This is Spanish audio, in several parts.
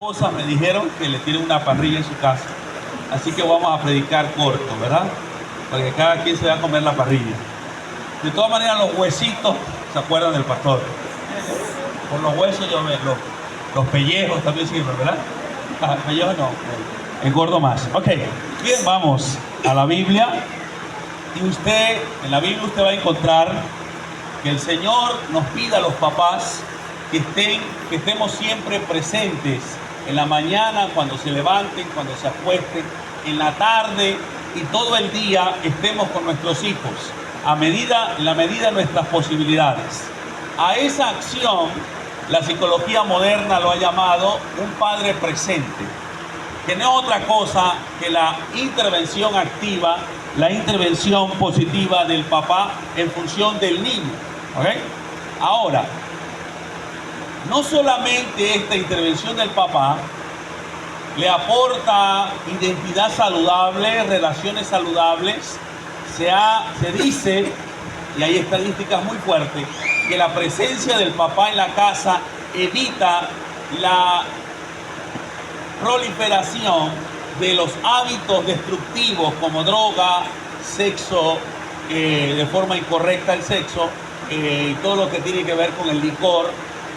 Cosas me dijeron que le tienen una parrilla en su casa, así que vamos a predicar corto, ¿verdad? Porque cada quien se va a comer la parrilla. De todas maneras, los huesitos, ¿se acuerdan del pastor? Por los huesos yo los pellejos también sirven, ¿verdad? Pellejos no, engordo más. Ok, bien, vamos a la Biblia. Y en la Biblia usted va a encontrar que el Señor nos pide a los papás que estemos siempre presentes en la mañana, cuando se levanten, cuando se acuesten, en la tarde y todo el día estemos con nuestros hijos, en la medida de nuestras posibilidades. A esa acción, la psicología moderna lo ha llamado un padre presente, que no es otra cosa que la intervención activa, la intervención positiva del papá en función del niño. ¿Okay? Ahora, no solamente esta intervención del papá le aporta identidad saludable, relaciones saludables, se dice, y hay estadísticas muy fuertes, que la presencia del papá en la casa evita la proliferación de los hábitos destructivos como droga, sexo, de forma incorrecta el sexo, todo lo que tiene que ver con el licor.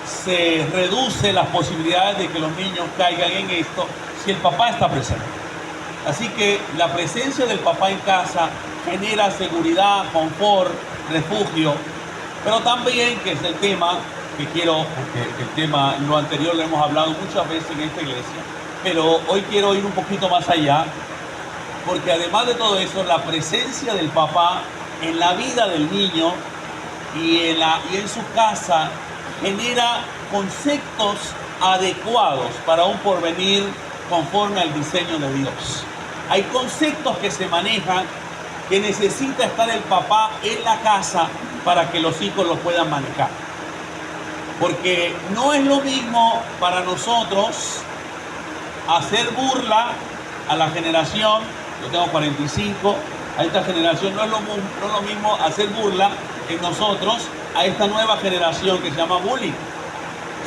Se reduce las posibilidades de que los niños caigan en esto si el papá está presente. Así que la presencia del papá en casa genera seguridad, confort, refugio, pero también, que es el tema que quiero, porque el tema, lo anterior lo hemos hablado muchas veces en esta iglesia, pero hoy quiero ir un poquito más allá, porque además de todo eso, la presencia del papá en la vida del niño y en su casa genera conceptos adecuados para un porvenir conforme al diseño de Dios. Hay conceptos que se manejan que necesita estar el papá en la casa para que los hijos los puedan manejar. Porque no es lo mismo para nosotros hacer burla a la generación, yo tengo 45, a esta generación no es lo mismo hacer burla en nosotros a esta nueva generación que se llama bullying.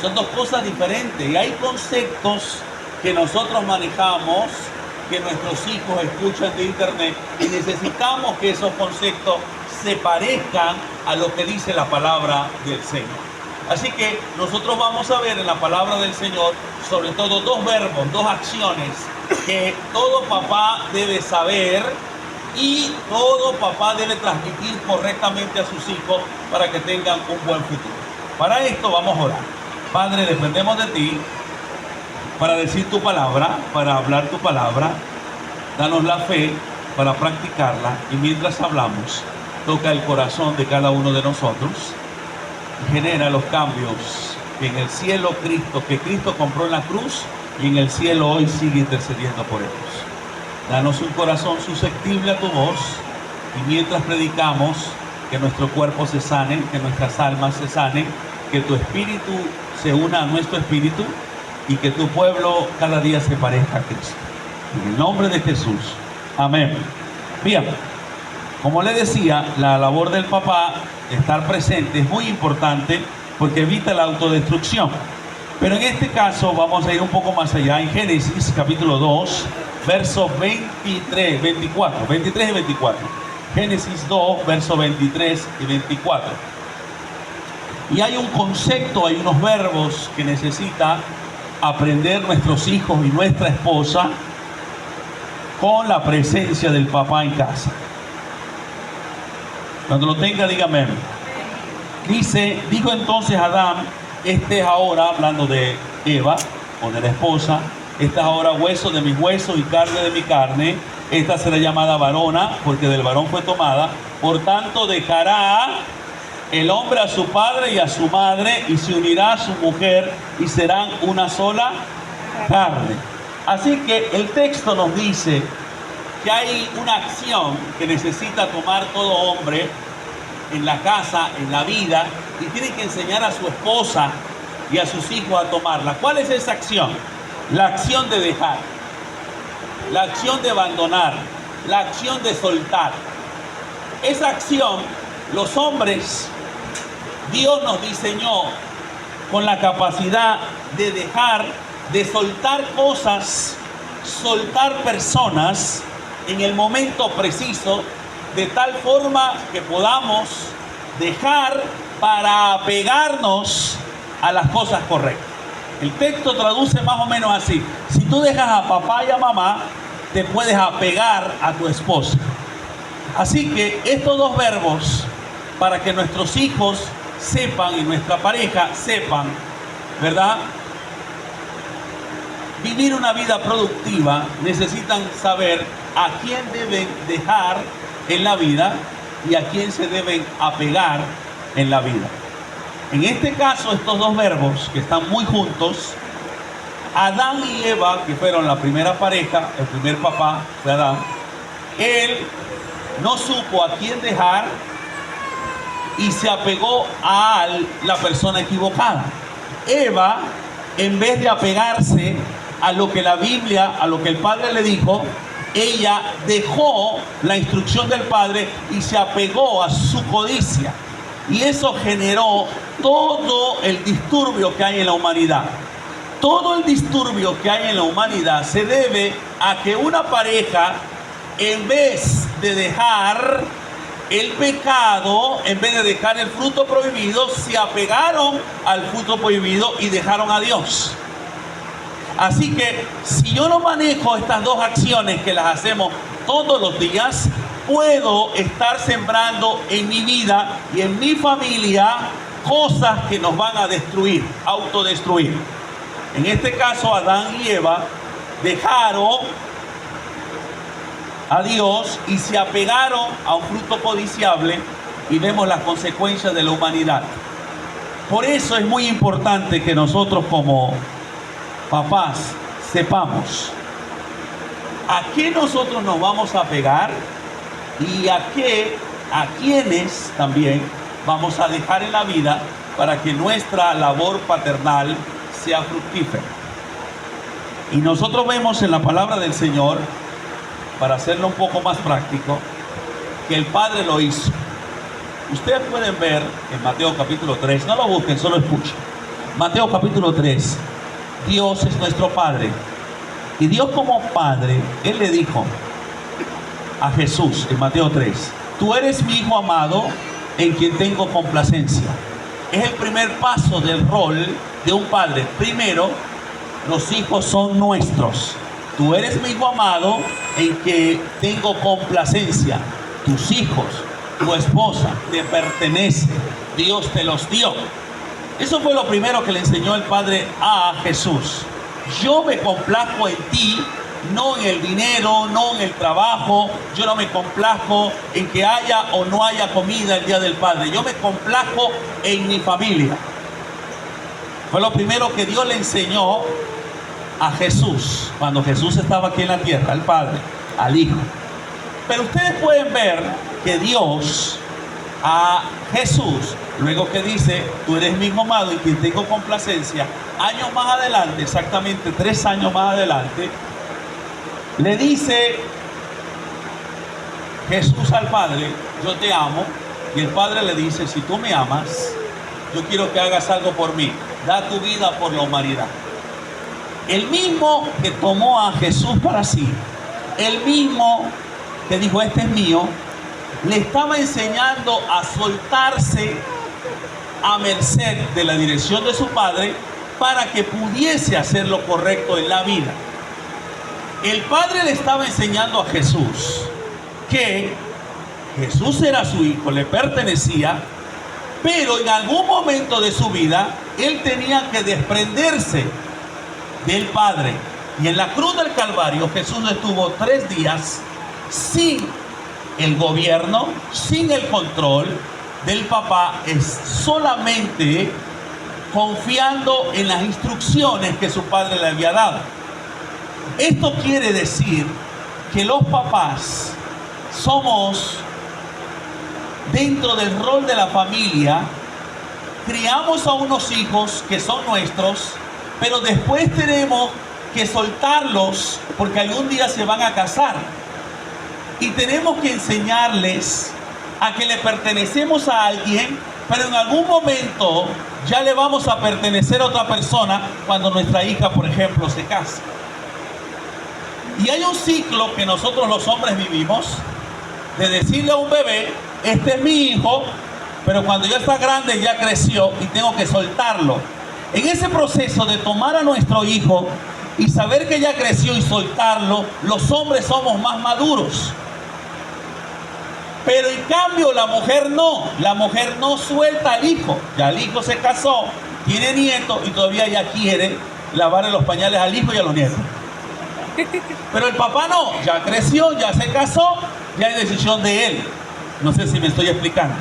Son dos cosas diferentes y hay conceptos que nosotros manejamos, que nuestros hijos escuchan de internet, y necesitamos que esos conceptos se parezcan a lo que dice la palabra del Señor. Así que nosotros vamos a ver en la palabra del Señor sobre todo dos verbos, dos acciones que todo papá debe saber y todo papá debe transmitir correctamente a sus hijos para que tengan un buen futuro. Para esto vamos a orar. Padre, dependemos de ti para decir tu palabra, para hablar tu palabra. Danos la fe para practicarla y mientras hablamos, toca el corazón de cada uno de nosotros y genera los cambios que en el cielo que Cristo compró en la cruz y en el cielo hoy sigue intercediendo por ellos. Danos un corazón susceptible a tu voz y mientras predicamos, que nuestro cuerpo se sane, que nuestras almas se sanen, que tu espíritu se una a nuestro espíritu y que tu pueblo cada día se parezca a Cristo. En el nombre de Jesús. Amén. Bien, como le decía, la labor del papá, estar presente, es muy importante porque evita la autodestrucción. Pero en este caso vamos a ir un poco más allá. En Génesis capítulo 2, versos 23 y 24. Génesis 2, versos 23 y 24. Y hay un concepto, hay unos verbos que necesita aprender nuestros hijos y nuestra esposa con la presencia del papá en casa. Cuando lo tenga, dígame. Dijo entonces Adán, este es ahora, hablando de Eva o de la esposa, esta es ahora hueso de mis huesos y carne de mi carne, esta será llamada varona, porque del varón fue tomada, por tanto dejará el hombre a su padre y a su madre, y se unirá a su mujer, y serán una sola carne. Así que el texto nos dice que hay una acción que necesita tomar todo hombre en la casa, en la vida, y tiene que enseñar a su esposa y a sus hijos a tomarla. ¿Cuál es esa acción? La acción de dejar, la acción de abandonar, la acción de soltar. Esa acción, los hombres, Dios nos diseñó con la capacidad de dejar de soltar cosas, soltar personas en el momento preciso, de tal forma que podamos dejar para apegarnos a las cosas correctas. El texto traduce más o menos así: si tú dejas a papá y a mamá, te puedes apegar a tu esposa. Así que estos dos verbos, para que nuestros hijos sepan y nuestra pareja sepan, ¿verdad?, vivir una vida productiva, necesitan saber a quién deben dejar en la vida y a quién se deben apegar en la vida. En este caso, estos dos verbos que están muy juntos, Adán y Eva, que fueron la primera pareja, el primer papá fue Adán, él no supo a quién dejar y se apegó a la persona equivocada. Eva, en vez de apegarse a lo que la Biblia, a lo que el Padre le dijo, ella dejó la instrucción del Padre y se apegó a su codicia. Y eso generó todo el disturbio que hay en la humanidad. Todo el disturbio que hay en la humanidad se debe a que una pareja, en vez de dejar el pecado, en vez de dejar el fruto prohibido, se apegaron al fruto prohibido y dejaron a Dios. Así que si yo no manejo estas dos acciones que las hacemos todos los días, puedo estar sembrando en mi vida y en mi familia cosas que nos van a destruir, autodestruir. En este caso, Adán y Eva dejaron a Dios y se apegaron a un fruto codiciable, y vemos las consecuencias de la humanidad. Por eso es muy importante que nosotros como papás sepamos a qué nosotros nos vamos a apegar y a quiénes también vamos a dejar en la vida para que nuestra labor paternal sea fructífera. Y nosotros vemos en la palabra del Señor, para hacerlo un poco más práctico, que el Padre lo hizo. Ustedes pueden ver en Mateo capítulo 3, no lo busquen, solo escuchen. Mateo capítulo 3, Dios es nuestro Padre. Y Dios como Padre, Él le dijo a Jesús en Mateo 3, tú eres mi Hijo amado en quien tengo complacencia. Es el primer paso del rol de un padre. Primero, los hijos son nuestros. Tú eres mi Hijo amado en que tengo complacencia. Tus hijos, tu esposa, te pertenece. Dios te los dio. Eso fue lo primero que le enseñó el Padre a Jesús. Yo me complazco en ti, no en el dinero, no en el trabajo. Yo no me complazco en que haya o no haya comida el día del Padre. Yo me complazco en mi familia. Fue lo primero que Dios le enseñó a Jesús, cuando Jesús estaba aquí en la tierra, al Padre, al Hijo. Pero ustedes pueden ver que Dios a Jesús, luego que dice, tú eres mi Hijo amado y quien tengo complacencia, años más adelante, exactamente 3 años más adelante, le dice Jesús al Padre, yo te amo. Y el Padre le dice, si tú me amas, yo quiero que hagas algo por mí, da tu vida por la humanidad. El mismo que tomó a Jesús para sí, el mismo que dijo, este es mío, le estaba enseñando a soltarse a merced de la dirección de su Padre para que pudiese hacer lo correcto en la vida. El Padre le estaba enseñando a Jesús que Jesús era su hijo, le pertenecía, pero en algún momento de su vida él tenía que desprenderse del Padre. Y en la cruz del Calvario Jesús estuvo 3 días sin el gobierno, sin el control del papá, es solamente confiando en las instrucciones que su padre le había dado. Esto quiere decir que los papás somos, dentro del rol de la familia, criamos a unos hijos que son nuestros, pero después tenemos que soltarlos porque algún día se van a casar. Y tenemos que enseñarles a que le pertenecemos a alguien, pero en algún momento ya le vamos a pertenecer a otra persona cuando nuestra hija, por ejemplo, se casa. Y hay un ciclo que nosotros los hombres vivimos de decirle a un bebé, este es mi hijo, pero cuando ya está grande, ya creció y tengo que soltarlo. En ese proceso de tomar a nuestro hijo y saber que ya creció y soltarlo, los hombres somos más maduros. Pero en cambio la mujer no suelta al hijo. Ya el hijo se casó, tiene nietos y todavía ya quiere lavarle los pañales al hijo y a los nietos. Pero el papá no, ya creció, ya se casó, ya es decisión de él. No sé si me estoy explicando.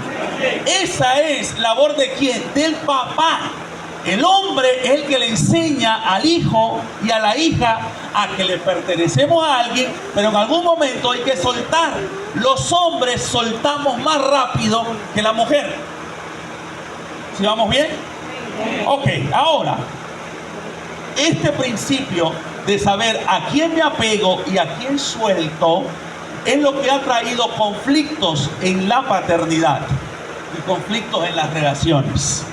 Esa es labor de ¿quién? Del papá. El hombre es el que le enseña al hijo y a la hija a que le pertenecemos a alguien, pero en algún momento hay que soltar. Los hombres soltamos más rápido que la mujer. ¿Sí vamos bien? Ok, ahora, este principio de saber a quién me apego y a quién suelto es lo que ha traído conflictos en la paternidad y conflictos en las relaciones.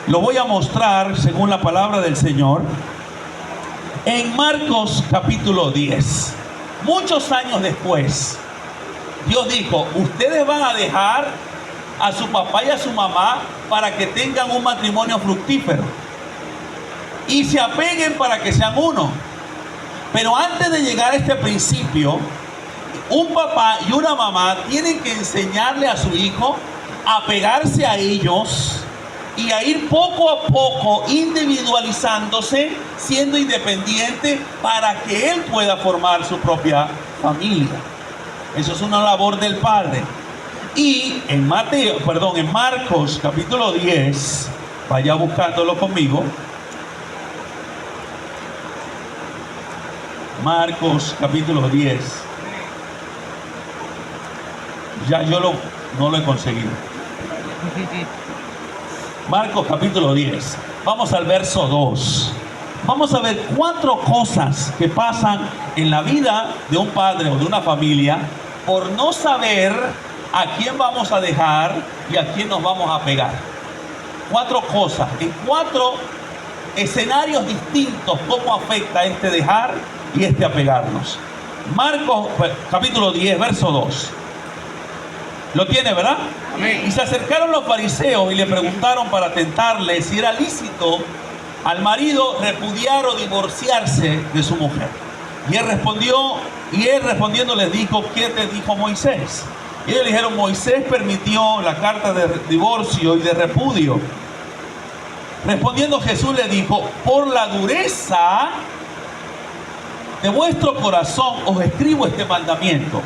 Lo voy a mostrar según la palabra del Señor en Marcos capítulo 10. Muchos años después, Dios dijo, ustedes van a dejar a su papá y a su mamá para que tengan un matrimonio fructífero y se apeguen para que sean uno. Pero antes de llegar a este principio, un papá y una mamá tienen que enseñarle a su hijo a pegarse a ellos y a ir poco a poco individualizándose, siendo independiente para que él pueda formar su propia familia. Eso es una labor del padre. Y en Marcos capítulo 10, vaya buscándolo conmigo. Marcos capítulo 10. Ya yo no lo he conseguido. Marcos capítulo 10. Vamos al verso 2. Vamos a ver 4 cosas que pasan en la vida de un padre o de una familia por no saber a quién vamos a dejar y a quién nos vamos a pegar. 4 cosas, en 4 escenarios distintos, cómo afecta este dejar y este apegarnos. Marcos capítulo 10, verso 2. ¿Lo tiene, verdad? Amén. Y se acercaron los fariseos y le preguntaron para tentarle si era lícito al marido repudiar o divorciarse de su mujer. Y él respondiendo les dijo, ¿qué te dijo Moisés? Y ellos le dijeron, Moisés permitió la carta de divorcio y de repudio. Respondiendo Jesús le dijo, por la dureza de vuestro corazón os escribo este mandamiento.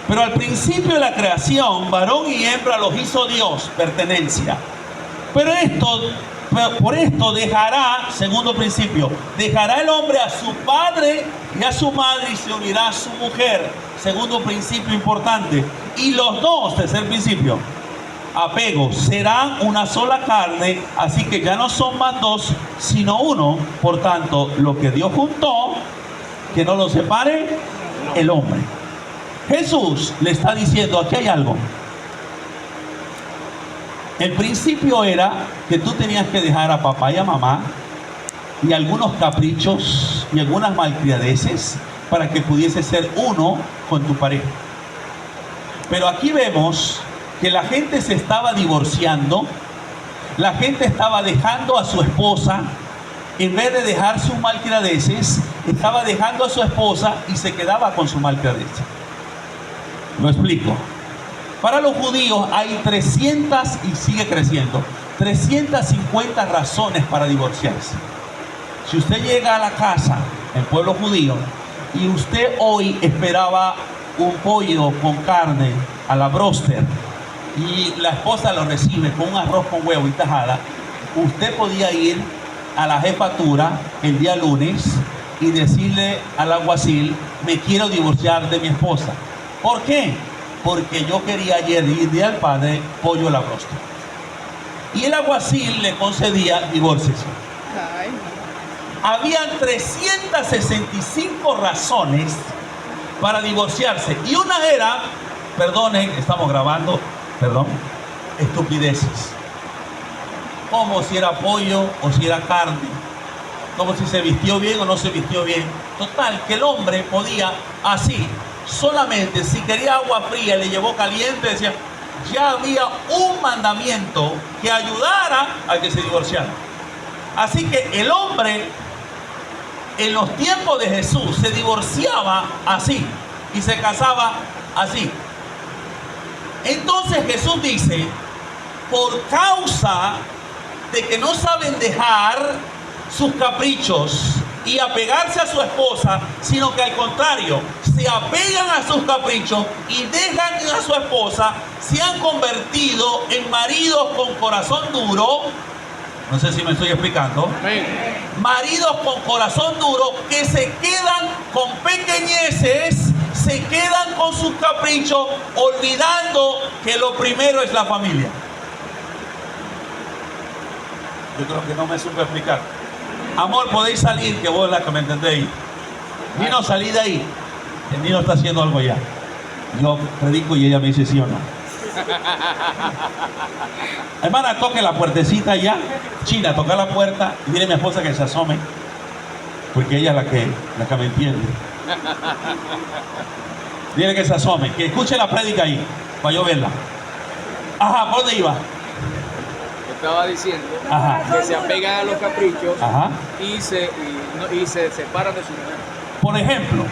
Pero al principio de la creación, varón y hembra los hizo Dios, pertenencia. Pero por esto dejará, segundo principio, dejará el hombre a su padre y a su madre y se unirá a su mujer. Segundo principio importante. Y los dos, tercer principio, apego, serán una sola carne, así que ya no son más dos, sino uno. Por tanto, lo que Dios juntó, que no lo separe el hombre. Jesús le está diciendo, aquí hay algo. El principio era que tú tenías que dejar a papá y a mamá y algunos caprichos y algunas malcriadeces para que pudiese ser uno con tu pareja. Pero aquí vemos que la gente se estaba divorciando, la gente estaba dejando a su esposa, en vez de dejar sus malcriadeces, estaba dejando a su esposa y se quedaba con su malcriadez. Lo explico. Para los judíos hay 300 y sigue creciendo, 350 razones para divorciarse. Si usted llega a la casa, en pueblo judío, y usted hoy esperaba un pollo con carne a la broster y la esposa lo recibe con un arroz con huevo y tajada, usted podía ir a la jefatura el día lunes y decirle al alguacil, me quiero divorciar de mi esposa. ¿Por qué? Porque yo quería ayer ir al padre pollo a la broster. Y el alguacil le concedía divorcio. Habían 365 razones para divorciarse. Y una era, perdonen, estamos grabando, perdón, estupideces. como si era pollo o si era carne, como si se vistió bien o no se vistió bien. Total, que el hombre podía así, solamente si quería agua fría le llevó caliente, decía, ya había un mandamiento que ayudara a que se divorciara. Así que el hombre en los tiempos de Jesús se divorciaba así y se casaba así. Entonces Jesús dice, por causa de que no saben dejar sus caprichos y apegarse a su esposa, sino que al contrario, se apegan a sus caprichos y dejan a su esposa, se han convertido en maridos con corazón duro. No sé si me estoy explicando. Maridos con corazón duro que se quedan con pequeñeces, se quedan con sus caprichos, olvidando que lo primero es la familia. Yo creo que no me supe explicar. Amor, podéis salir, que vos la que me entendéis. Nino, salí de ahí. El Nino está haciendo algo ya. Yo predico y ella me dice sí o no. Hermana, toque la puertecita ya. China, toca la puerta y dile a mi esposa que se asome, porque ella es la que me entiende. Dile que se asome, que escuche la prédica ahí, para yo verla. Ajá, ¿por dónde iba? Estaba diciendo que se apegan a los caprichos y se separan de su mujer. Por ejemplo,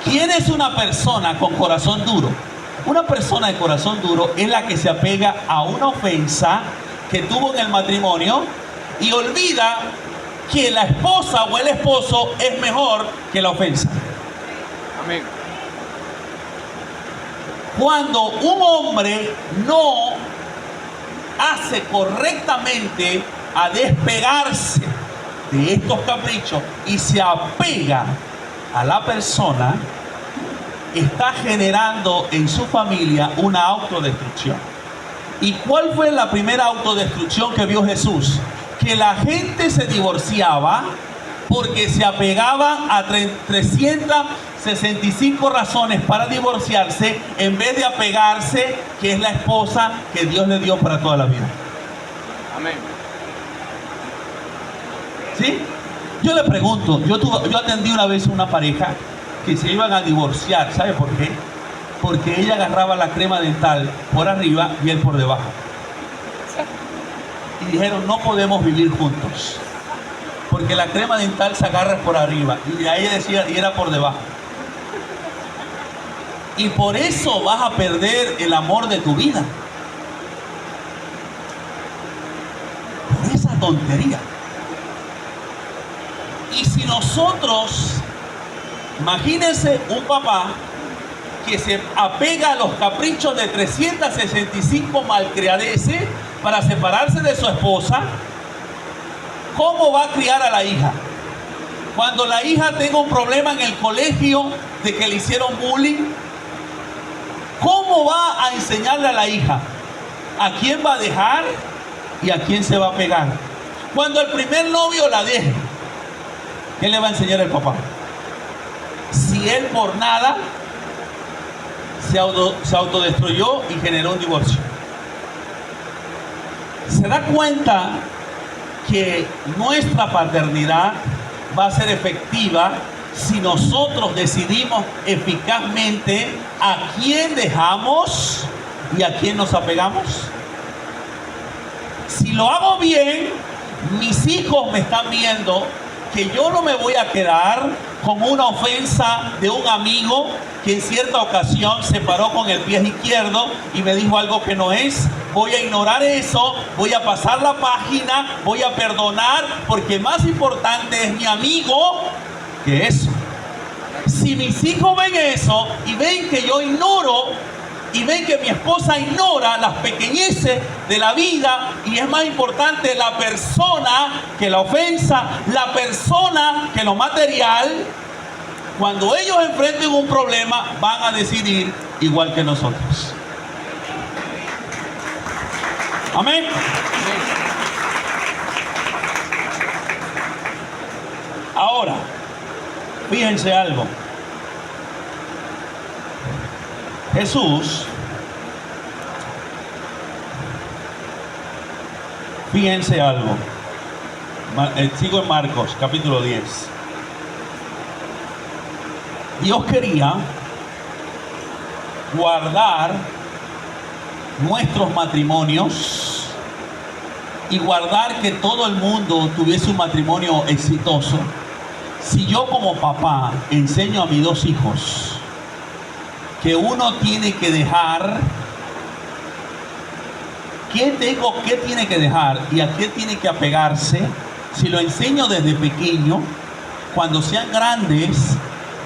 ¿quién es una persona con corazón duro? Una persona de corazón duro es la que se apega a una ofensa que tuvo en el matrimonio y olvida que la esposa o el esposo es mejor que la ofensa. Amén. Cuando un hombre no hace correctamente a despegarse de estos caprichos y se apega a la persona, está generando en su familia una autodestrucción. ¿Y cuál fue la primera autodestrucción que vio Jesús? Que la gente se divorciaba porque se apegaban a 365 razones para divorciarse en vez de apegarse, que es la esposa que Dios le dio para toda la vida. Amén. ¿Sí? Yo le pregunto, yo atendí una vez a una pareja que se iban a divorciar. ¿Sabe por qué? Porque ella agarraba la crema dental por arriba y él por debajo. Y dijeron, no podemos vivir juntos, porque la crema dental se agarra por arriba. Y a ella decía, y era por debajo. Y por eso vas a perder el amor de tu vida. Por esa tontería. Y si nosotros, imagínense un papá que se apega a los caprichos de 365 malcriadeces para separarse de su esposa, ¿cómo va a criar a la hija? Cuando la hija tenga un problema en el colegio de que le hicieron bullying, ¿cómo va a enseñarle a la hija a quién va a dejar y a quién se va a pegar? Cuando el primer novio la deje, ¿qué le va a enseñar el papá? Si él por nada se autodestruyó y generó un divorcio. ¿Se da cuenta que nuestra paternidad va a ser efectiva si nosotros decidimos eficazmente a quién dejamos y a quién nos apegamos? Si lo hago bien, mis hijos me están viendo que yo no me voy a quedar con una ofensa de un amigo que en cierta ocasión se paró con el pie izquierdo y me dijo algo que no es. Voy a ignorar eso, voy a pasar la página, voy a perdonar, porque más importante es mi amigo que eso. Si mis hijos ven eso y ven que yo ignoro y ven que mi esposa ignora las pequeñeces de la vida y es más importante la persona que la ofensa, la persona que lo material, cuando ellos enfrenten un problema van a decidir igual que nosotros. Amén. Ahora, fíjense algo. Jesús Fíjense algo. Sigo en Marcos, capítulo 10. Dios quería guardar nuestros matrimonios y guardar que todo el mundo tuviese un matrimonio exitoso. Si yo como papá enseño a mis dos hijos que uno tiene que dejar, ¿qué tiene que dejar y a qué tiene que apegarse? Si lo enseño desde pequeño, cuando sean grandes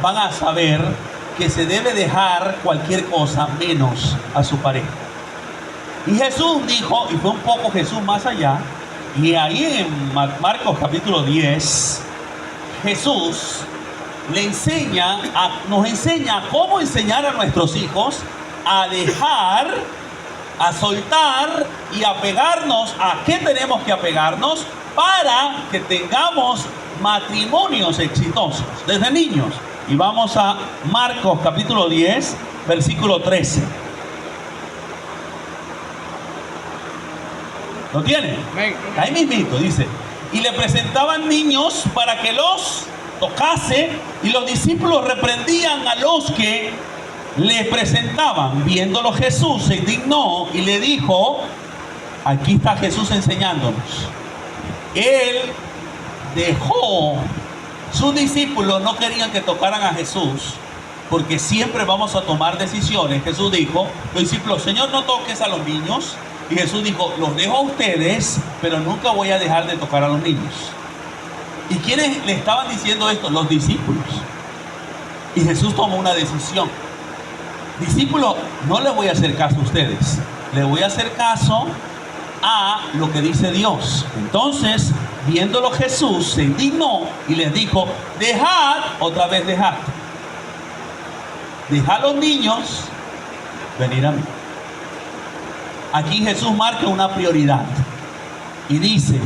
van a saber que se debe dejar cualquier cosa menos a su pareja. Y Jesús dijo, y fue un poco Jesús más allá, y ahí en Marcos capítulo 10, Jesús nos enseña cómo enseñar a nuestros hijos a dejar, a soltar y apegarnos a qué tenemos que apegarnos para que tengamos matrimonios exitosos desde niños. Y vamos a Marcos capítulo 10, versículo 13. ¿Lo tiene? Ahí mismito dice: y le presentaban niños para que los tocase, y los discípulos reprendían a los que le presentaban. Viéndolo Jesús se indignó y le dijo, aquí está Jesús enseñándonos, él dejó, sus discípulos no querían que tocaran a Jesús, porque siempre vamos a tomar decisiones. Jesús dijo, los discípulos, Señor, no toques a los niños. Y Jesús dijo, los dejo a ustedes, pero nunca voy a dejar de tocar a los niños. ¿Y quiénes le estaban diciendo esto? Los discípulos. Y Jesús tomó una decisión. Discípulos, no le voy a hacer caso a ustedes, le voy a hacer caso a lo que dice Dios. Entonces, viéndolo Jesús, se indignó y les dijo, dejad, otra vez dejad a los niños venir a mí. Aquí Jesús marca una prioridad y dice,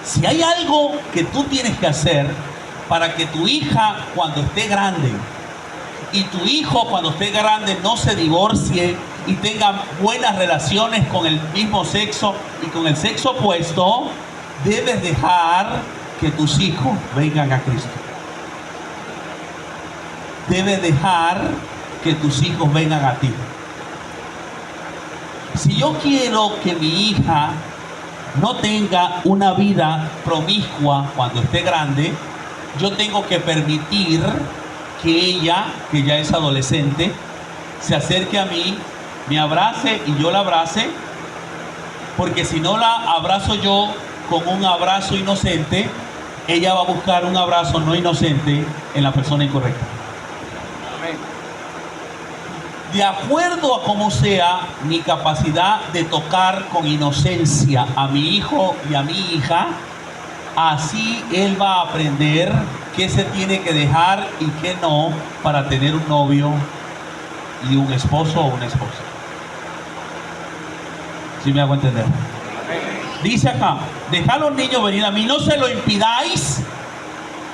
si hay algo que tú tienes que hacer para que tu hija cuando esté grande y tu hijo cuando esté grande no se divorcie y tenga buenas relaciones con el mismo sexo y con el sexo opuesto, debes dejar que tus hijos vengan a Cristo. Debes dejar que tus hijos vengan a ti. Si yo quiero que mi hija no tenga una vida promiscua cuando esté grande, yo tengo que permitir que ella, que ya es adolescente, se acerque a mí, me abrace y yo la abrace, porque si no la abrazo yo con un abrazo inocente, ella va a buscar un abrazo no inocente en la persona incorrecta. De acuerdo a cómo sea mi capacidad de tocar con inocencia a mi hijo y a mi hija, así él va a aprender qué se tiene que dejar y qué no para tener un novio y un esposo o una esposa. ¿Sí me hago entender? Dice acá, dejad a los niños venir a mí, no se lo impidáis,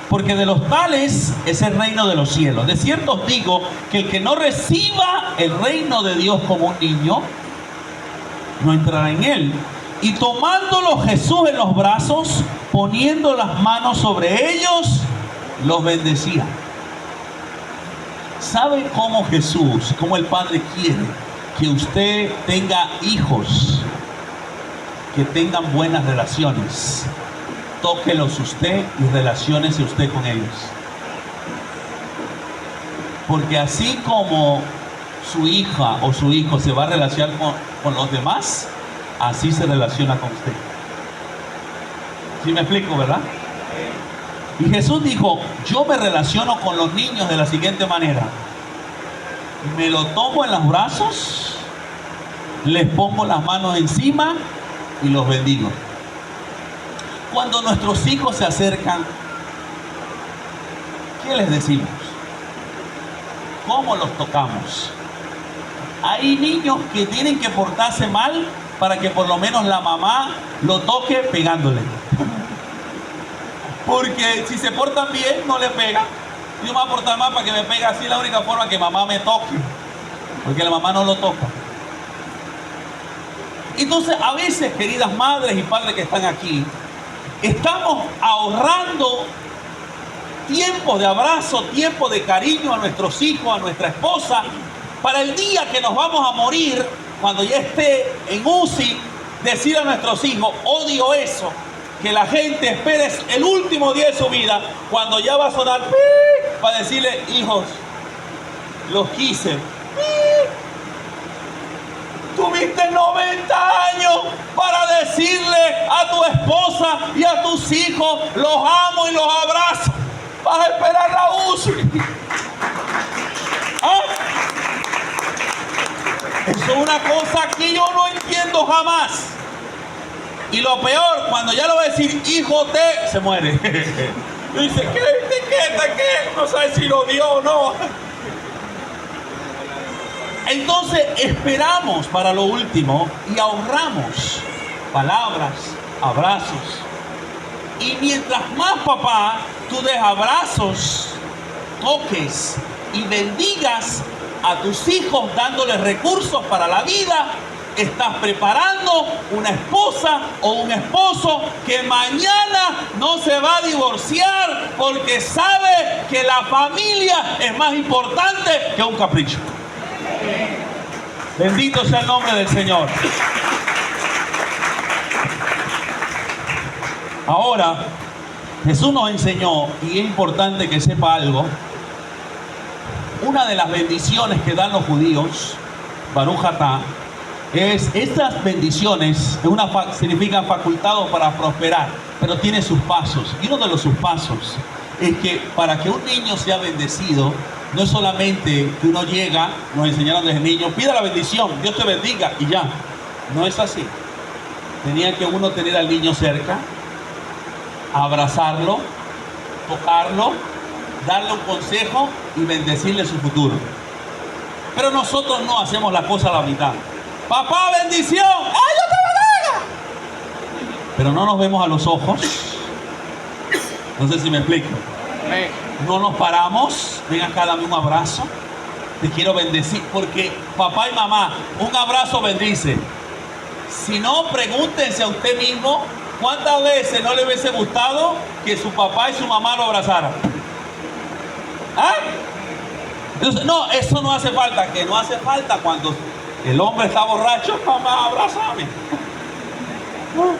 porque de los tales es el reino de los cielos. De cierto os digo que el que no reciba el reino de Dios como un niño, no entrará en él. Y tomándolo Jesús en los brazos, poniendo las manos sobre ellos, los bendecía. ¿Sabe cómo Jesús, cómo el Padre quiere que usted tenga hijos que tengan buenas relaciones? Tóquelos usted y relaciónese usted con ellos. Porque así como su hija o su hijo se va a relacionar con los demás, así se relaciona con usted. ¿Sí me explico, verdad? Y Jesús dijo, yo me relaciono con los niños de la siguiente manera. Me lo tomo en los brazos, les pongo las manos encima y los bendigo. Cuando nuestros hijos se acercan, ¿qué les decimos? ¿Cómo los tocamos? Hay niños que tienen que portarse mal para que por lo menos la mamá lo toque pegándole. Porque si se portan bien, no le pega. Yo me voy a portar mal para que me pegue. Así es la única forma que mamá me toque. Porque la mamá no lo toca. Entonces, a veces, queridas madres y padres que están aquí, estamos ahorrando tiempo de abrazo, tiempo de cariño a nuestros hijos, a nuestra esposa, para el día que nos vamos a morir, cuando ya esté en UCI, decir a nuestros hijos: odio eso, que la gente espere el último día de su vida, cuando ya va a sonar ¡pii!, para decirle: hijos, los quise. ¡Pii! Tuviste 90 años para decirle a tu esposa y a tus hijos: los amo y los abrazo. Vas a esperar la UCI. ¿Ah? Eso es una cosa que yo no entiendo jamás. Y lo peor, cuando ya lo va a decir: hijo de, se muere. Y dice: ¿qué? No sabe si lo dio o no. Entonces esperamos para lo último y ahorramos palabras, abrazos. Y mientras más, papá, tú des abrazos, toques y bendigas a tus hijos dándoles recursos para la vida, estás preparando una esposa o un esposo que mañana no se va a divorciar porque sabe que la familia es más importante que un capricho. Bendito sea el nombre del Señor. Ahora, Jesús nos enseñó, y es importante que sepa algo, una de las bendiciones que dan los judíos, Baruch Atá, es estas bendiciones, significan facultado para prosperar, pero tiene sus pasos. Y uno de sus pasos es que para que un niño sea bendecido, no es solamente que uno llega, nos enseñaron desde niño, pida la bendición, Dios te bendiga y ya. No es así. Tenía que uno tener al niño cerca, abrazarlo, tocarlo, darle un consejo y bendecirle su futuro. Pero nosotros no hacemos la cosa a la mitad. Papá, bendición. ¡Ay, Dios te bendiga! Pero no nos vemos a los ojos. No sé si me explico. No nos paramos. Ven acá, dame un abrazo. Te quiero bendecir. Porque papá y mamá, un abrazo bendice. Si no, pregúntense a usted mismo cuántas veces no le hubiese gustado que su papá y su mamá lo abrazaran. ¿Ah? Entonces, no, eso no hace falta. Que no hace falta cuando el hombre está borracho. Mamá, abrázame.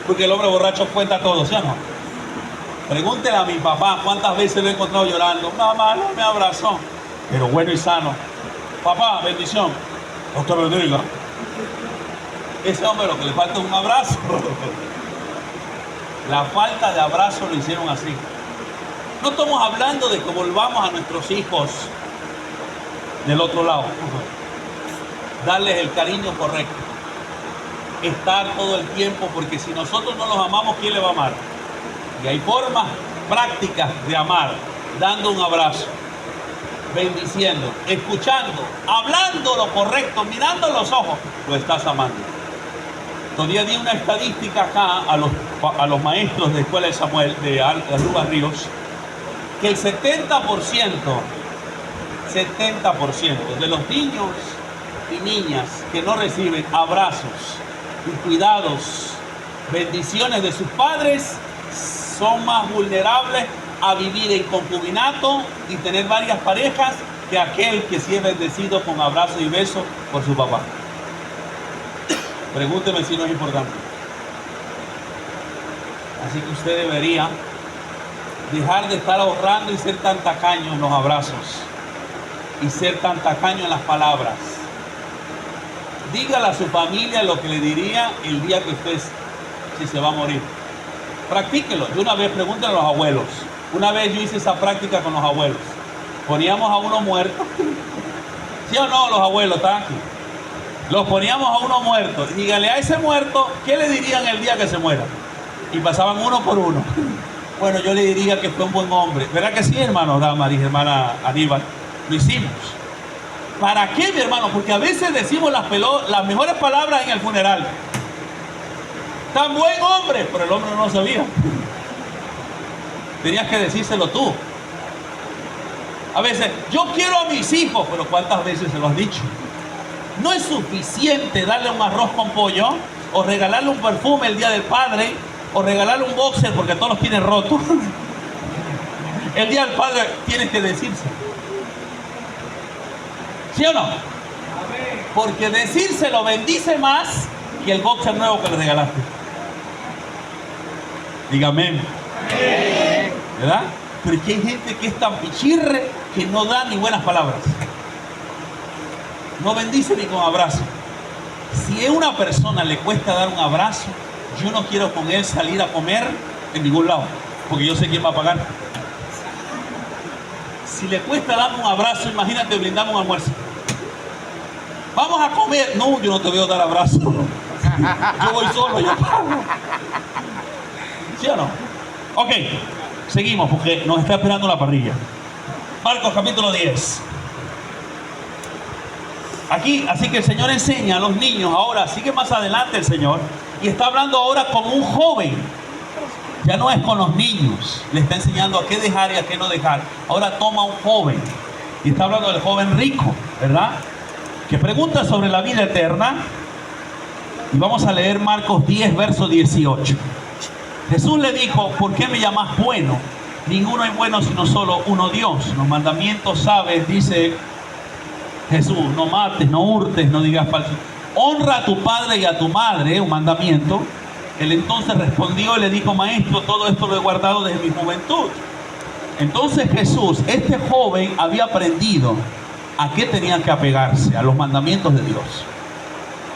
Porque el hombre borracho cuenta todo, ¿sí o no? Pregúntele a mi papá cuántas veces lo he encontrado llorando. Mamá no me abrazó. Pero bueno y sano. Papá, bendición. Dios te bendiga. Ese hombre lo que le falta es un abrazo. La falta de abrazo lo hicieron así. No estamos hablando de que volvamos a nuestros hijos del otro lado. Darles el cariño correcto. Estar todo el tiempo, porque si nosotros no los amamos, ¿quién le va a amar? Y hay formas prácticas de amar, dando un abrazo, bendiciendo, escuchando, hablando lo correcto, mirando los ojos, lo estás amando. Todavía di una estadística acá a los maestros de Escuela de Samuel, de Aruba Ríos, que el 70% de los niños y niñas que no reciben abrazos y cuidados, bendiciones de sus padres, son más vulnerables a vivir en concubinato y tener varias parejas que aquel que sí es bendecido con abrazo y beso por su papá. Pregúnteme si no es importante. Así que usted debería dejar de estar ahorrando y ser tan tacaño en los abrazos y ser tan tacaño en las palabras. Dígale a su familia lo que le diría el día que usted, si se va a morir. Practíquelo. De una vez, pregúntenle a los abuelos. Una vez yo hice esa práctica con los abuelos. Poníamos a uno muerto. ¿Sí o no? Los abuelos están aquí. Los poníamos a uno muerto. Díganle a ese muerto, ¿qué le dirían el día que se muera? Y pasaban uno por uno. Bueno, yo le diría que fue un buen hombre. ¿Verdad que sí, hermano Damaris, hermana Aníbal? Lo hicimos. ¿Para qué, mi hermano? Porque a veces decimos las mejores palabras en el funeral. Tan buen hombre, pero el hombre no lo sabía. Tenías que decírselo tú. A veces, yo quiero a mis hijos, pero ¿cuántas veces se lo has dicho? No es suficiente darle un arroz con pollo o regalarle un perfume el día del padre, o regalarle un boxer porque todos los tienen rotos. El día del padre tienes que decirse. ¿Sí o no? Porque decírselo bendice más que el boxer nuevo que le regalaste. Dígame. ¿Verdad? Pero es que hay gente que es tan pichirre que no da ni buenas palabras. No bendice ni con abrazo. Si a una persona le cuesta dar un abrazo, yo no quiero con él salir a comer en ningún lado, porque yo sé quién va a pagar. Si le cuesta darme un abrazo, imagínate brindamos un almuerzo. Vamos a comer. No, yo no te veo dar abrazo. Yo voy solo, yo pago. ¿Sí o no? Ok, seguimos porque nos está esperando la parrilla. Marcos capítulo 10. Aquí, así que el Señor enseña a los niños. Ahora, sigue más adelante el Señor. Y está hablando ahora con un joven. Ya no es con los niños. Le está enseñando a qué dejar y a qué no dejar. Ahora toma un joven. Y está hablando del joven rico, ¿verdad? Que pregunta sobre la vida eterna. Y vamos a leer Marcos 10, verso 18. Jesús le dijo: ¿por qué me llamas bueno? Ninguno es bueno sino solo uno, Dios. Los mandamientos sabes, dice Jesús: no mates, no hurtes, no digas falso. Honra a tu padre y a tu madre, un mandamiento. Él entonces respondió y le dijo: maestro, todo esto lo he guardado desde mi juventud. Entonces Jesús, este joven, había aprendido a qué tenía que apegarse, a los mandamientos de Dios.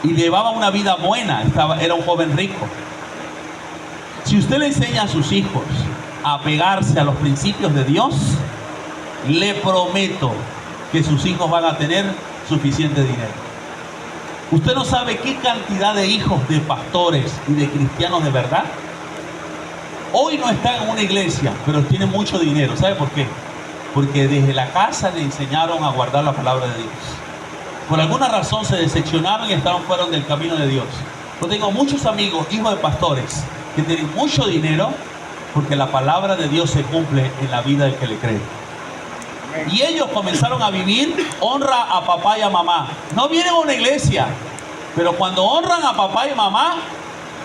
Y llevaba una vida buena, era un joven rico. Si usted le enseña a sus hijos a apegarse a los principios de Dios, le prometo que sus hijos van a tener suficiente dinero. Usted no sabe qué cantidad de hijos de pastores y de cristianos de verdad hoy no están en una iglesia, pero tienen mucho dinero. ¿Sabe por qué? Porque desde la casa le enseñaron a guardar la palabra de Dios. Por alguna razón se decepcionaron y fueron del camino de Dios. Yo tengo muchos amigos, hijos de pastores, que tienen mucho dinero porque la palabra de Dios se cumple en la vida del que le cree. Y ellos comenzaron a vivir honra a papá y a mamá. No vienen a una iglesia, pero cuando honran a papá y mamá,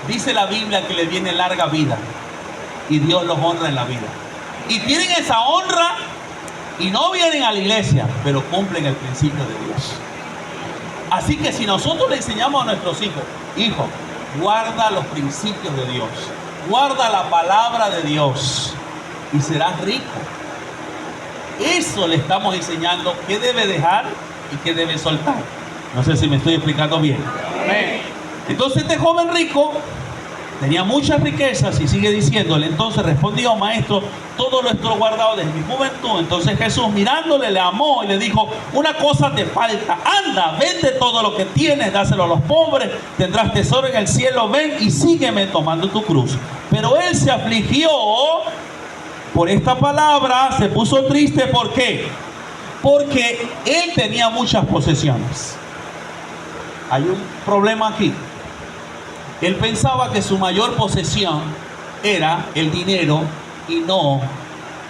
dice la Biblia que les viene larga vida. Y Dios los honra en la vida. Y tienen esa honra y no vienen a la iglesia, pero cumplen el principio de Dios. Así que si nosotros le enseñamos a nuestros hijos: hijo, guarda los principios de Dios, guarda la palabra de Dios y serás rico. Eso le estamos enseñando qué debe dejar y qué debe soltar. No sé si me estoy explicando bien. Amén. Entonces este joven rico tenía muchas riquezas y sigue diciéndole. Entonces respondió: maestro, todo lo estoy guardado desde mi juventud. Entonces Jesús, mirándole, le amó y le dijo: una cosa te falta, anda, vende todo lo que tienes, dáselo a los pobres, tendrás tesoro en el cielo, ven y sígueme tomando tu cruz. Pero él se afligió por esta palabra, se puso triste. ¿Por qué? Porque él tenía muchas posesiones. Hay un problema aquí. Él pensaba que su mayor posesión era el dinero y no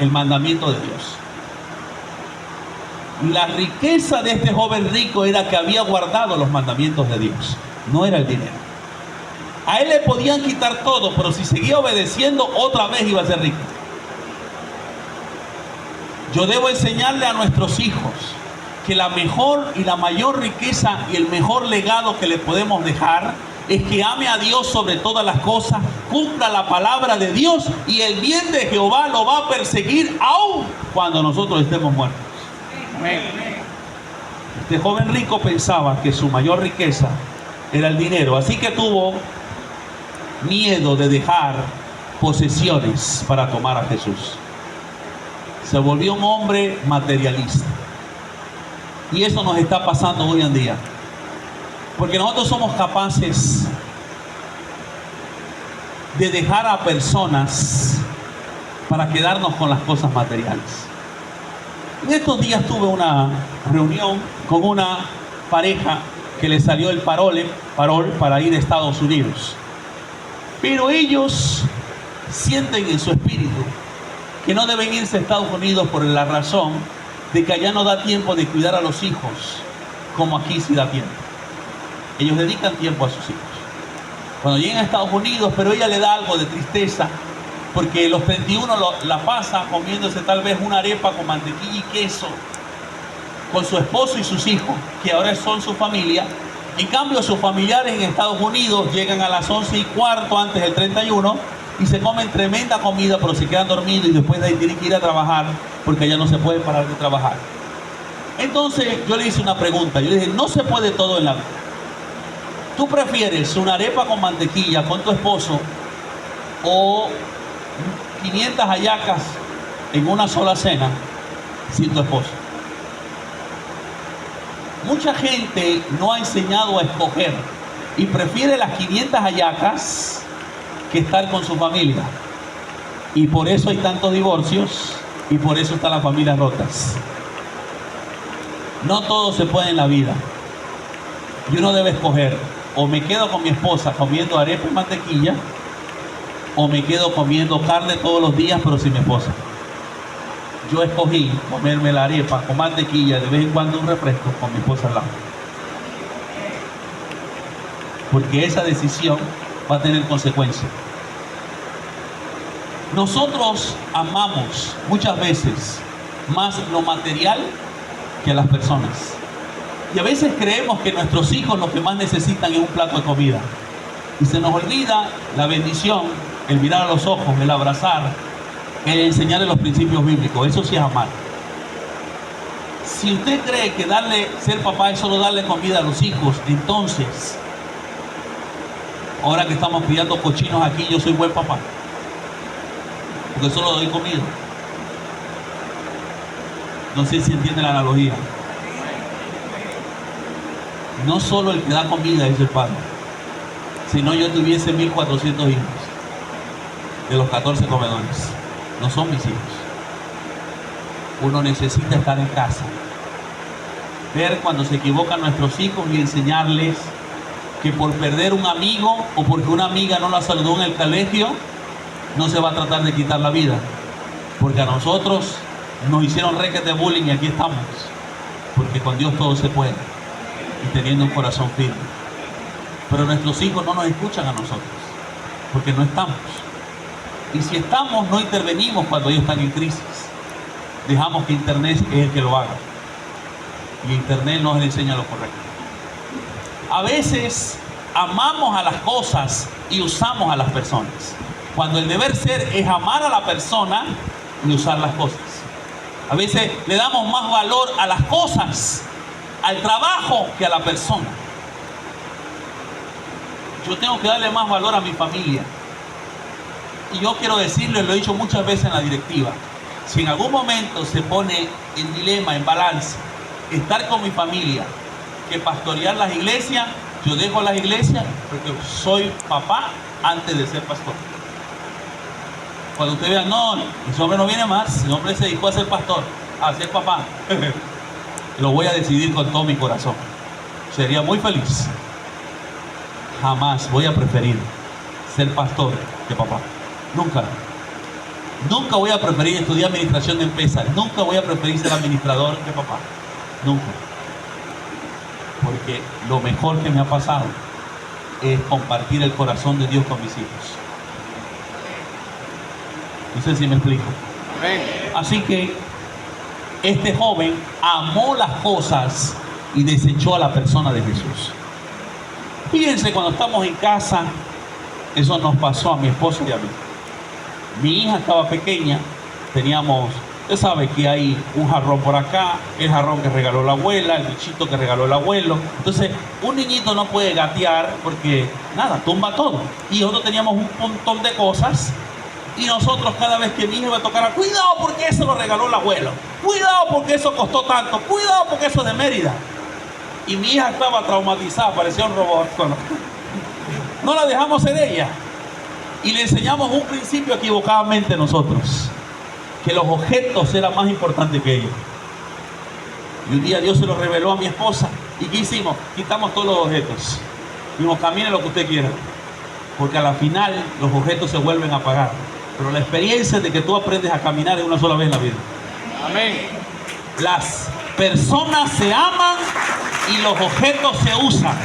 el mandamiento de Dios. La riqueza de este joven rico era que había guardado los mandamientos de Dios, no era el dinero. A él le podían quitar todo, pero si seguía obedeciendo, otra vez iba a ser rico. Yo debo enseñarle a nuestros hijos que la mejor y la mayor riqueza y el mejor legado que le podemos dejar es que ame a Dios sobre todas las cosas, cumpla la palabra de Dios, y el bien de Jehová lo va a perseguir aún cuando nosotros estemos muertos. Amén. Este joven rico pensaba que su mayor riqueza era el dinero, así que tuvo miedo de dejar posesiones para tomar a Jesús. Se volvió un hombre materialista. Y eso nos está pasando hoy en día. Porque nosotros somos capaces de dejar a personas para quedarnos con las cosas materiales. En estos días tuve una reunión con una pareja que le salió el parol para ir a Estados Unidos. Pero ellos sienten en su espíritu que no deben irse a Estados Unidos por la razón de que allá no da tiempo de cuidar a los hijos como aquí sí da tiempo. Ellos dedican tiempo a sus hijos. cuando llegan a Estados Unidos, pero ella le da algo de tristeza, porque los 31 la pasa comiéndose tal vez una arepa con mantequilla y queso, con su esposo y sus hijos, que ahora son su familia. En cambio, sus familiares en Estados Unidos llegan a las 11:15 antes del 31 y se comen tremenda comida, pero se quedan dormidos y después de ahí tienen que ir a trabajar porque ya no se puede parar de trabajar. Entonces yo le hice una pregunta, yo le dije, no se puede todo en la vida. ¿Tú prefieres una arepa con mantequilla con tu esposo o 500 hallacas en una sola cena sin tu esposo? Mucha gente no ha enseñado a escoger y prefiere las 500 hallacas que estar con su familia. Y por eso hay tantos divorcios y por eso están las familias rotas. No todo se puede en la vida. Y uno debe escoger, o me quedo con mi esposa comiendo arepa y mantequilla, o me quedo comiendo carne todos los días pero sin mi esposa. Yo escogí comerme la arepa con mantequilla, de vez en cuando un refresco con mi esposa al lado. Porque esa decisión va a tener consecuencias. Nosotros amamos muchas veces más lo material que a las personas. Y a veces creemos que nuestros hijos lo que más necesitan es un plato de comida. Y se nos olvida la bendición, el mirar a los ojos, el abrazar, el enseñarle los principios bíblicos. Eso sí es amar. Si usted cree que ser papá es solo darle comida a los hijos, entonces, ahora que estamos criando cochinos aquí, yo soy buen papá, porque solo doy comida. No sé si entiende la analogía. No solo el que da comida es el padre. Si no, yo tuviese 1400 hijos de los 14 comedores. No son mis hijos. Uno necesita estar en casa, ver cuando se equivocan nuestros hijos y enseñarles que por perder un amigo o porque una amiga no la saludó en el colegio, no se va a tratar de quitar la vida. Porque a nosotros nos hicieron requete bullying y aquí estamos. Porque con Dios todo se puede. Y teniendo un corazón firme. Pero nuestros hijos no nos escuchan a nosotros. Porque no estamos. Y si estamos, no intervenimos cuando ellos están en crisis. Dejamos que Internet es el que lo haga. Y Internet nos enseña lo correcto. A veces amamos a las cosas y usamos a las personas. Cuando el deber ser es amar a la persona y usar las cosas. A veces le damos más valor a las cosas, al trabajo, que a la persona. Yo tengo que darle más valor a mi familia. Y yo quiero decirlo, lo he dicho muchas veces en la directiva, si en algún momento se pone en dilema, en balance, estar con mi familia que pastorear las iglesias, yo dejo las iglesias porque soy papá antes de ser pastor. Cuando usted vea, no, ese hombre no viene más, ese hombre se dedicó a ser pastor, a ser papá, lo voy a decidir con todo mi corazón. Sería muy feliz. Jamás voy a preferir ser pastor que papá. Nunca. Nunca voy a preferir estudiar administración de empresas. Nunca voy a preferir ser administrador que papá. Nunca. Porque lo mejor que me ha pasado es compartir el corazón de Dios con mis hijos. No sé si me explico. Así que este joven amó las cosas y desechó a la persona de Jesús. Fíjense, cuando estamos en casa, eso nos pasó a mi esposo y a mí. Mi hija estaba pequeña, teníamos, usted sabe que hay un jarrón por acá, el jarrón que regaló la abuela, el bichito que regaló el abuelo. Entonces, un niñito no puede gatear porque, nada, tumba todo. Y nosotros teníamos un montón de cosas. Y nosotros cada vez que mi hija iba a tocar, cuidado porque eso lo regaló el abuelo. Cuidado porque eso costó tanto. Cuidado porque eso es de Mérida. Y mi hija estaba traumatizada, parecía un robot. No la dejamos ser ella. Y le enseñamos un principio equivocadamente nosotros, que los objetos eran más importantes que ellos. Y un día Dios se lo reveló a mi esposa. ¿Y qué hicimos? Quitamos todos los objetos. Dijimos, camine lo que usted quiera. Porque a la final los objetos se vuelven a pagar. Pero la experiencia de que tú aprendes a caminar es una sola vez en la vida. Amén. Las personas se aman y los objetos se usan.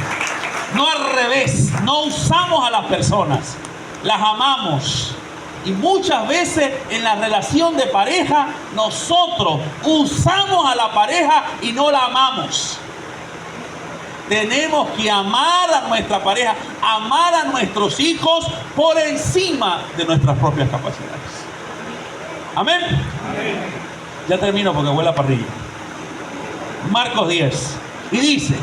no al revés. No usamos a las personas, las amamos. Y muchas veces en la relación de pareja nosotros usamos a la pareja y no la amamos. Tenemos que amar a nuestra pareja, amar a nuestros hijos por encima de nuestras propias capacidades. Amén. Amén. Ya termino porque huele a parrilla. Marcos 10. Y dice,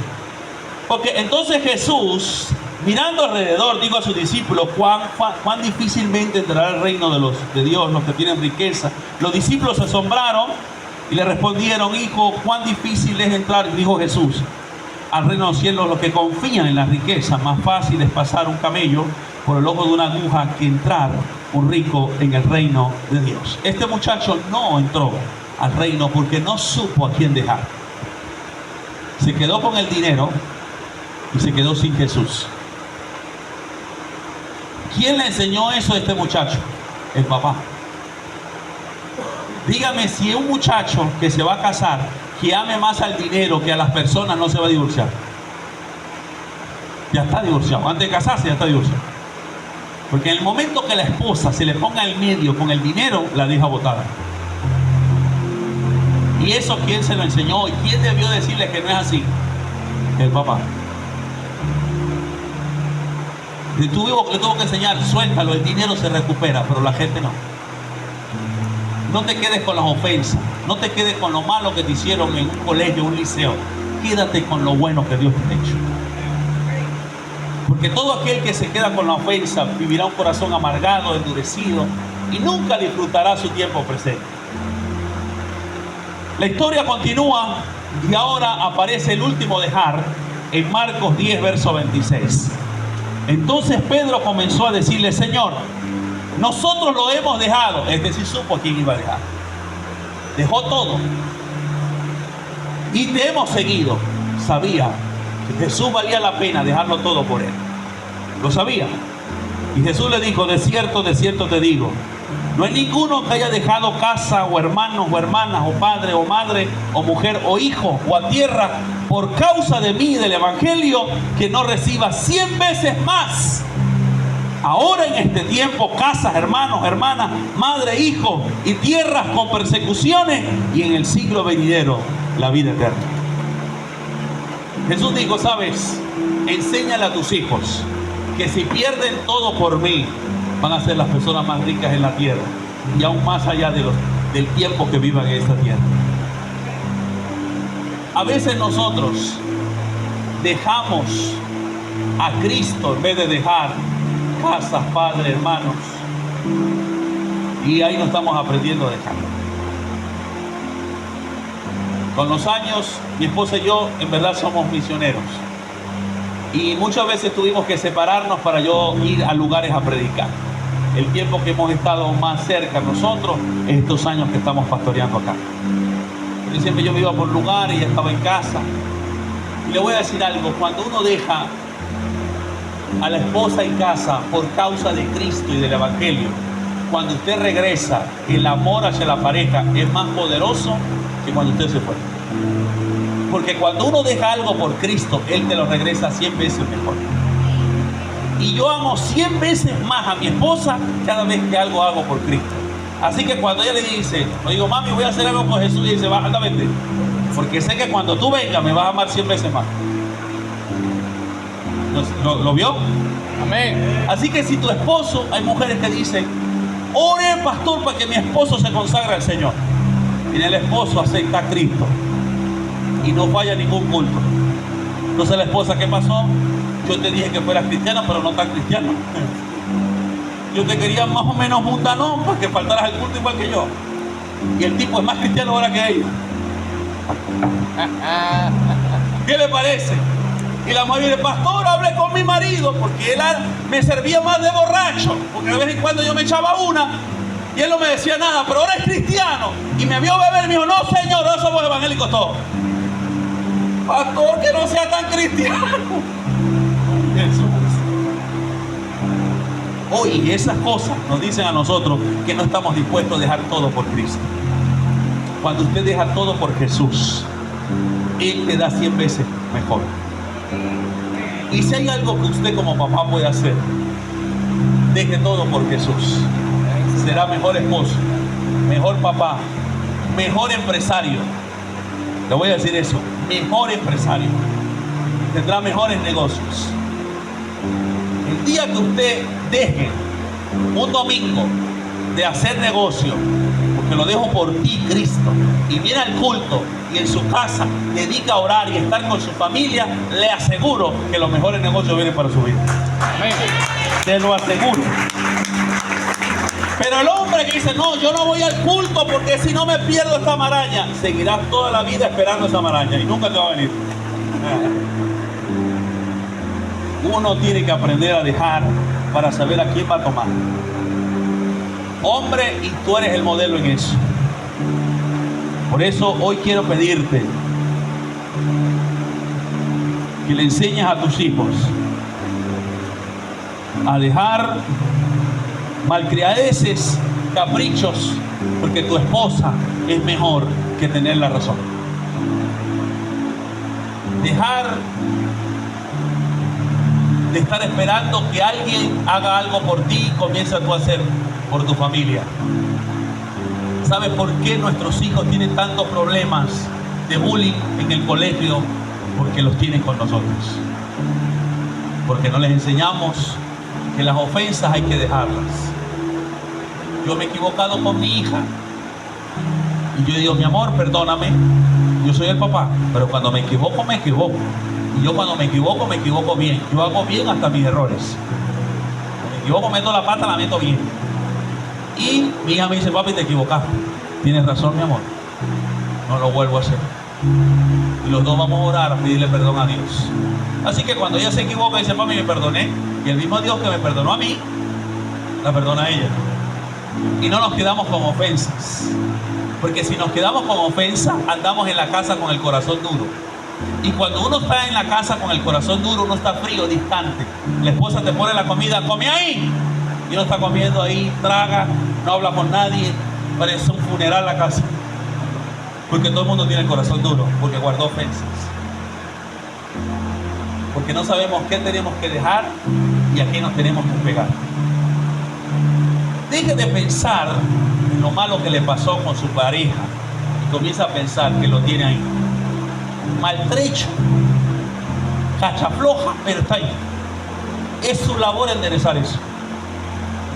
porque entonces Jesús, mirando alrededor, dijo a sus discípulos, cuán difícilmente entrará el reino de Dios, los que tienen riqueza. Los discípulos se asombraron y le respondieron, hijo, cuán difícil es entrar, dijo Jesús, al reino de los cielos. Los que confían en la riqueza, más fácil es pasar un camello por el ojo de una aguja que entrar un rico en el reino de Dios. Este muchacho no entró al reino porque no supo a quién dejar. Se quedó con el dinero y se quedó sin Jesús. ¿Quién le enseñó eso a este muchacho? El papá. Dígame si un muchacho que se va a casar, que ame más al dinero que a las personas, no se va a divorciar. Ya está divorciado. Antes de casarse ya está divorciado. Porque en el momento que la esposa se le ponga en medio con el dinero, la deja botada. ¿Y eso quién se lo enseñó? ¿Y quién debió decirle que no es así? El papá. Le tuvo que enseñar, suéltalo, el dinero se recupera, pero la gente no. No te quedes con las ofensas, no te quedes con lo malo que te hicieron en un colegio, un liceo. Quédate con lo bueno que Dios te ha hecho. Porque todo aquel que se queda con la ofensa vivirá un corazón amargado, endurecido y nunca disfrutará su tiempo presente. La historia continúa y ahora aparece el último dejar en Marcos 10, verso 26. Entonces Pedro comenzó a decirle, Señor, nosotros lo hemos dejado. Es decir, supo a quién iba a dejar. Dejó todo y te hemos seguido. Sabía que Jesús valía la pena dejarlo todo por él. Lo sabía. Y Jesús le dijo, de cierto te digo, no hay ninguno que haya dejado casa o hermanos o hermanas o padre o madre o mujer o hijo o a tierra por causa de mí y del evangelio que no reciba 100 veces más. Ahora en este tiempo, casas, hermanos, hermanas, madre, hijo y tierras con persecuciones, y en el siglo venidero la vida eterna. Jesús dijo, sabes, enséñale a tus hijos que si pierden todo por mí, van a ser las personas más ricas en la tierra y aún más allá del tiempo que vivan en esta tierra. A veces nosotros dejamos a Cristo en vez de dejar casas, padres, hermanos, y ahí no estamos aprendiendo a dejarlo. Con los años, mi esposa y yo en verdad somos misioneros y muchas veces tuvimos que separarnos para yo ir a lugares a predicar. El tiempo que hemos estado más cerca nosotros es estos años que estamos pastoreando acá. Pero siempre yo me iba por lugares y ella estaba en casa. Y le voy a decir algo, cuando uno deja a la esposa en casa por causa de Cristo y del Evangelio, cuando usted regresa, el amor hacia la pareja es más poderoso que cuando usted se fue. Porque cuando uno deja algo por Cristo, Él te lo regresa 100 veces mejor. Y yo amo 100 veces más a mi esposa cada vez que algo hago por Cristo. Así que cuando ella le dice, le digo, mami, voy a hacer algo por Jesús, y dice, va, anda, vente, porque sé que cuando tú vengas me vas a amar 100 veces más. ¿Lo vio? Amén. Así que si tu esposo, hay mujeres que dicen, ore, pastor, para que mi esposo se consagre al Señor. Y el esposo acepta a Cristo y no falla ningún culto. Entonces la esposa, ¿qué pasó? Yo te dije que fueras cristiana, pero no tan cristiano. Yo te quería más o menos mundanón para que faltaras al culto igual que yo. Y el tipo es más cristiano ahora que ella. ¿Qué le parece? Y la mujer dice, pastor, hablé con mi marido porque él me servía más de borracho. Porque de vez en cuando yo me echaba una y él no me decía nada, pero ahora es cristiano. Y me vio beber y me dijo, no señor, no somos evangélicos todos. Pastor, que no sea tan cristiano. Jesús. Hoy esas cosas nos dicen a nosotros que no estamos dispuestos a dejar todo por Cristo. Cuando usted deja todo por Jesús, Él te da 100 veces mejor. Y si hay algo que usted como papá puede hacer, deje todo por Jesús. Será mejor esposo, mejor papá, mejor empresario. Le voy a decir eso, mejor empresario. Tendrá mejores negocios. El día que usted deje un domingo de hacer negocio, porque lo dejo por ti, Cristo, y viene al culto y en su casa dedica a orar y estar con su familia, le aseguro que los mejores negocios vienen para su vida. Te lo aseguro. Pero el hombre que dice, no, yo no voy al culto porque si no me pierdo esta maraña, seguirás toda la vida esperando esa maraña y nunca te va a venir. Uno tiene que aprender a dejar para saber a quién va a tomar. Hombre, y tú eres el modelo en eso. Por eso hoy quiero pedirte que le enseñes a tus hijos a dejar malcriadeces, caprichos, porque tu esposa es mejor que tener la razón. Dejar de estar esperando que alguien haga algo por ti y comienza tú a hacer por tu familia. ¿Sabes por qué nuestros hijos tienen tantos problemas de bullying en el colegio? Porque los tienen con nosotros. Porque no les enseñamos que las ofensas hay que dejarlas. Yo me he equivocado con mi hija y yo digo, mi amor, perdóname, yo soy el papá, pero cuando me equivoco, me equivoco. Y yo cuando me equivoco bien. Yo hago bien hasta mis errores. Cuando me equivoco, meto la pata, la meto bien. Y mi hija me dice, papi, te equivocaste. Tienes razón, mi amor. No lo vuelvo a hacer. Y los dos vamos a orar, a pedirle perdón a Dios. Así que cuando ella se equivoca, dice, papi, me perdoné. Y el mismo Dios que me perdonó a mí, la perdona a ella. Y no nos quedamos con ofensas. Porque si nos quedamos con ofensas, andamos en la casa con el corazón duro. Y cuando uno está en la casa con el corazón duro, uno está frío, distante. La esposa te pone la comida, come ahí. Y uno está comiendo ahí, traga, no habla con nadie. Parece un funeral la casa. Porque todo el mundo tiene el corazón duro, porque guardó ofensas. Porque no sabemos qué tenemos que dejar y a qué nos tenemos que pegar. Deje de pensar en lo malo que le pasó con su pareja y comienza a pensar que lo tiene ahí. Maltrecho, cachafloja, pero está ahí. Es su labor enderezar eso.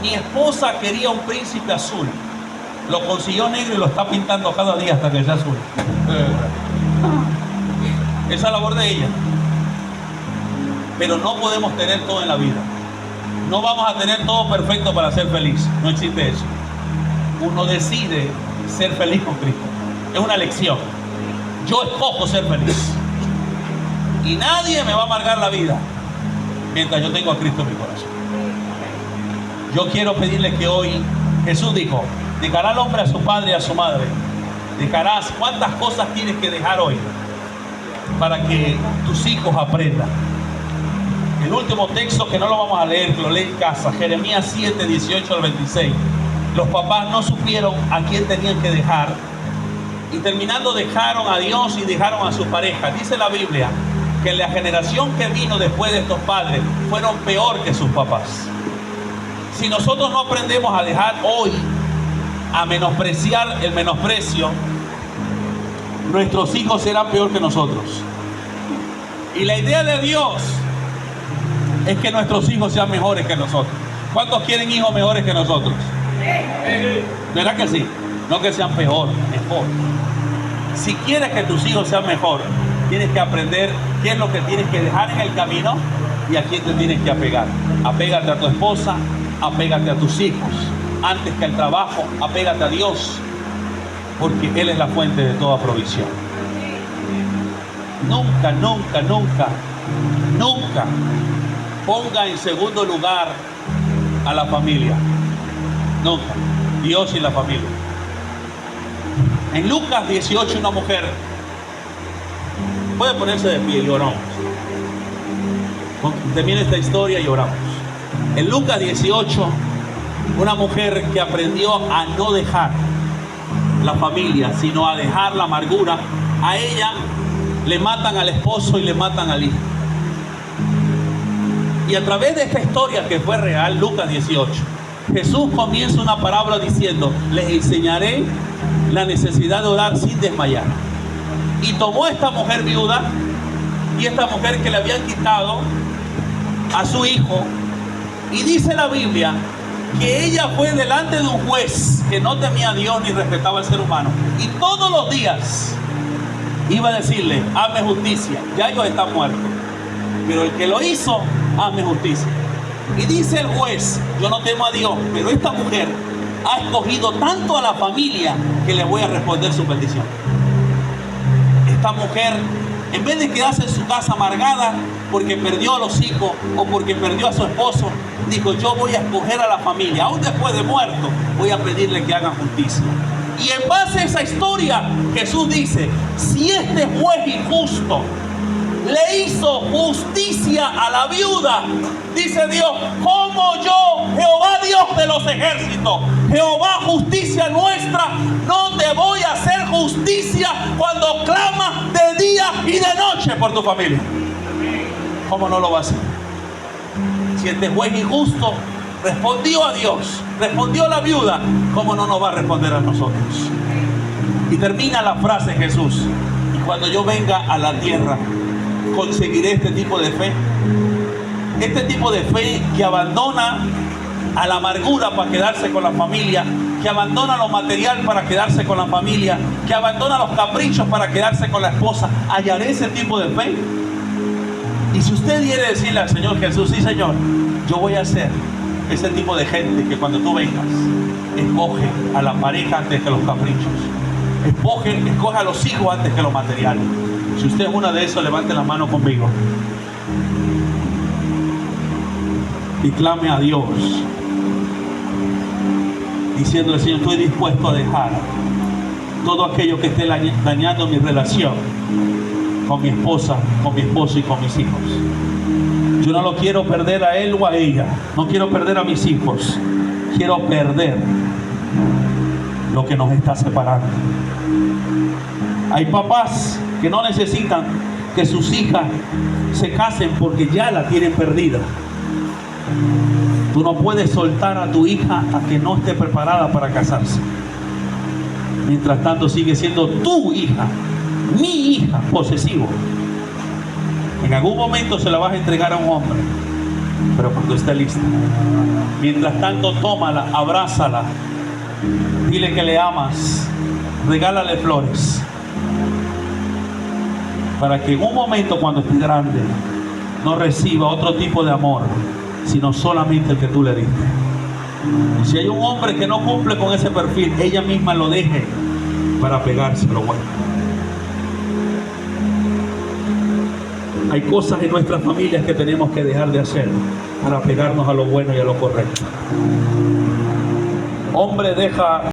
Mi esposa quería un príncipe azul. Lo consiguió negro y lo está pintando cada día hasta que sea azul. Esa es la labor de ella. Pero no podemos tener todo en la vida. No vamos a tener todo perfecto para ser feliz. No existe eso. Uno decide ser feliz con Cristo. Es una elección. Yo escojo ser feliz. Y nadie me va a amargar la vida mientras yo tengo a Cristo en mi corazón. Yo quiero pedirle que hoy, Jesús dijo, dejará al hombre a su padre y a su madre. Dejarás, ¿cuántas cosas tienes que dejar hoy para que tus hijos aprendan? El último texto, que no lo vamos a leer, que lo lee en casa, Jeremías 7, 18 al 26. Los papás no supieron a quién tenían que dejar y terminando dejaron a Dios y dejaron a su pareja. Dice la Biblia que la generación que vino después de estos padres fueron peor que sus papás. Si nosotros no aprendemos a dejar hoy, a menospreciar el menosprecio, nuestros hijos serán peor que nosotros. Y la idea de Dios es que nuestros hijos sean mejores que nosotros. ¿Cuántos quieren hijos mejores que nosotros? ¿Verdad que sí? No que sean peor, mejor. Si quieres que tus hijos sean mejor, tienes que aprender qué es lo que tienes que dejar en el camino y a quién te tienes que apegar. Apégate a tu esposa, apégate a tus hijos. Antes que al trabajo, apégate a Dios, porque Él es la fuente de toda provisión. Nunca, nunca, nunca, nunca ponga en segundo lugar a la familia. Nunca. Dios y la familia. En Lucas 18, una mujer puede ponerse de pie y oramos. Termina esta historia y oramos. En Lucas 18, una mujer que aprendió a no dejar la familia, sino a dejar la amargura. A ella le matan al esposo y le matan al hijo. Y a través de esta historia que fue real, Lucas 18, Jesús comienza una parábola diciendo: les enseñaré la necesidad de orar sin desmayar. Y tomó a esta mujer viuda y esta mujer que le habían quitado a su hijo, y dice la Biblia que ella fue delante de un juez que no temía a Dios ni respetaba al ser humano, y todos los días iba a decirle: hazme justicia, ya ellos están muertos, pero el que lo hizo, hazme justicia. Y dice el juez: yo no temo a Dios, pero esta mujer ha escogido tanto a la familia que le voy a responder su petición. Esta mujer, en vez de quedarse en su casa amargada porque perdió a los hijos o porque perdió a su esposo, dijo: yo voy a escoger a la familia, aún después de muerto, voy a pedirle que hagan justicia. Y en base a esa historia, Jesús dice: si este juez injusto le hizo justicia a la viuda, dice Dios, ¿cómo yo, Jehová Dios de los ejércitos, Jehová justicia nuestra, no te voy a hacer justicia cuando clamas de día y de noche por tu familia? ¿Cómo no lo va a hacer? Si este juez injusto respondió a Dios, respondió a la viuda, ¿cómo no nos va a responder a nosotros? Y termina la frase Jesús: y cuando yo venga a la tierra, conseguiré este tipo de fe. Este tipo de fe que abandona a la amargura para quedarse con la familia, que abandona lo material para quedarse con la familia, que abandona los caprichos para quedarse con la esposa. ¿Hallaré ese tipo de fe? Y si usted quiere decirle al Señor Jesús: sí, Señor, yo voy a ser ese tipo de gente que cuando tú vengas, escoge a la pareja antes que los caprichos, escoge a los hijos antes que lo material. Si usted es una de esos, levante la mano conmigo y clame a Dios, diciéndole: Señor, estoy dispuesto a dejar todo aquello que esté dañando mi relación con mi esposa, con mi esposo y con mis hijos. Yo no lo quiero perder a él o a ella, no quiero perder a mis hijos, quiero perder lo que nos está separando. Hay papás que no necesitan que sus hijas se casen porque ya la tienen perdida. Tú no puedes soltar a tu hija a que no esté preparada para casarse. Mientras tanto sigue siendo tu hija, mi hija, posesivo. En algún momento se la vas a entregar a un hombre, pero cuando esté lista. Mientras tanto, tómala, abrázala, dile que le amas, regálale flores, para que en un momento, cuando esté grande, no reciba otro tipo de amor, sino solamente el que tú le diste. Y si hay un hombre que no cumple con ese perfil, ella misma lo deje para pegarse a lo bueno. Hay cosas en nuestras familias que tenemos que dejar de hacer para pegarnos a lo bueno y a lo correcto. Hombre, deja